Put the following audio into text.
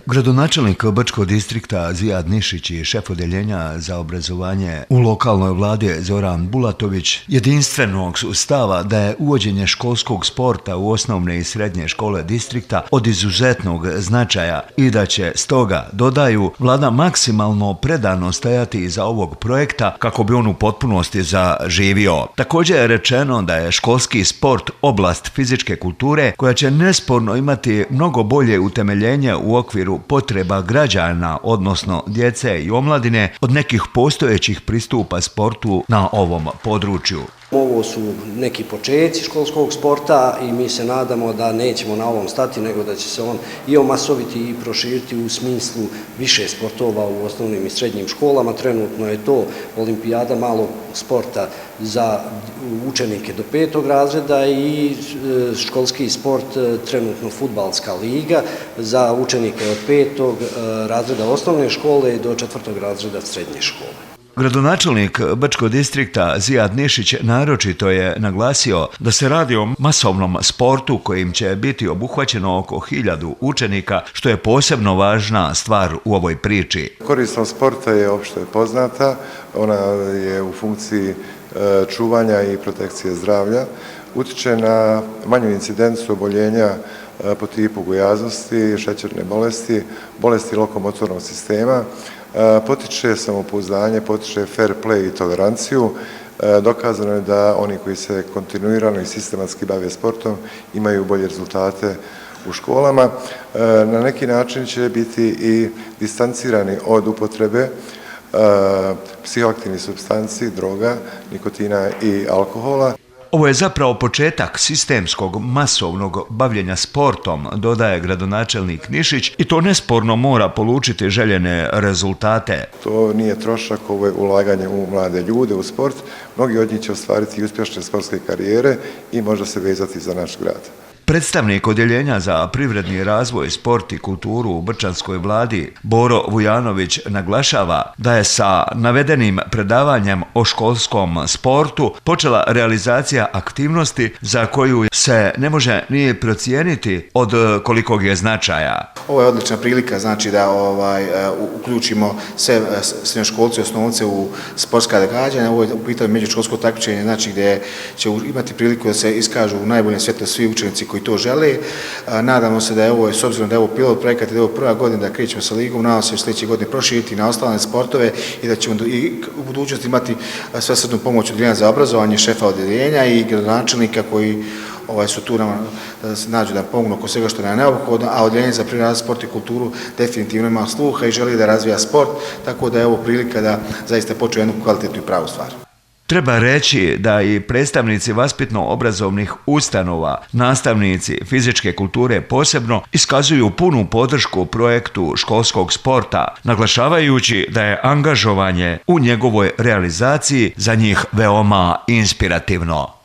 Gradonačelnik Brčkog distrikta Zijad Nišić i šef odeljenja za obrazovanje u lokalnoj vladi Zoran Bulatović jedinstvenog su stava da je uvođenje školskog sporta u osnovne i srednje škole distrikta od izuzetnog značaja i da će stoga, dodaju, vlada maksimalno predano stajati iza ovog projekta kako bi on u potpunosti zaživio. Također je rečeno da je školski sport oblast fizičke kulture koja će nesporno imati mnogo bolje utemeljenje u okviru potreba građana, odnosno djece i omladine, od nekih postojećih pristupa sportu na ovom području. Ovo su neki počeci školskog sporta i mi se nadamo da nećemo na ovom stati, nego da će se on i omasoviti i proširiti u smislu više sportova u osnovnim i srednjim školama. Trenutno je to olimpijada malog sporta za učenike do 5. razreda i školski sport, trenutno fudbalska liga za učenike od 5. razreda osnovne škole do 4. razreda srednje škole. Gradonačelnik Brčkog distrikta Zijad Nišić naročito je naglasio da se radi o masovnom sportu kojim će biti obuhvaćeno oko 1000 učenika, što je posebno važna stvar u ovoj priči. Korisnost sporta je opšte poznata, ona je u funkciji čuvanja i protekcije zdravlja, utiče na manju incidenciju oboljenja po tipu gojaznosti, šećerne bolesti, bolesti lokomotornog sistema, potiče samopouzdanje, potiče fair play i toleranciju. Dokazano je da oni koji se kontinuirano i sistematski bave sportom imaju bolje rezultate u školama. Na neki način će biti i distancirani od upotrebe psihoaktivnih supstanci, droga, nikotina i alkohola. Ovo je zapravo početak sistemskog masovnog bavljenja sportom, dodaje gradonačelnik Nišić, i to nesporno mora polučiti željene rezultate. To nije trošak, ovo je ulaganje u mlade ljude, u sport. Mnogi od njih će ostvariti i uspješne sportske karijere i možda se vezati za naš grad. Predstavnik Odjeljenja za privredni razvoj, sport i kulturu u Brčanskoj vladi Boro Vujanović naglašava da je sa navedenim predavanjem o školskom sportu počela realizacija aktivnosti za koju se ne može ni procijeniti od kolikog je značaja. Ovo je odlična prilika, znači da uključimo sve srednjoškolce i osnovce u sportska događanja. Ovo je u pitanju međuškolsko takmičenje, znači gdje će imati priliku da se iskažu u najboljem svjetlu svi učenici koji to žele. Nadamo se da je ovo, s obzirom da je ovo pilot projekat i da je ovo prva godina da krećemo sa ligom, nadamo se sljedeće godine proširiti na ostale sportove i da ćemo i u budućnosti imati svesrdnu pomoć Odjeljenja za obrazovanje, šefa odjeljenja i gradonačelnika koji su tu da se nađu da pomognu oko svega što je neophodno, a Odjeljenje za privredni razvoj, sport i kulturu definitivno ima sluha i želi da razvija sport, tako da je ovo prilika da zaista počne jednu kvalitetnu i pravu stvar. Treba reći da i predstavnici vaspitno-obrazovnih ustanova, nastavnici fizičke kulture posebno, iskazuju punu podršku projektu školskog sporta, naglašavajući da je angažovanje u njegovoj realizaciji za njih veoma inspirativno.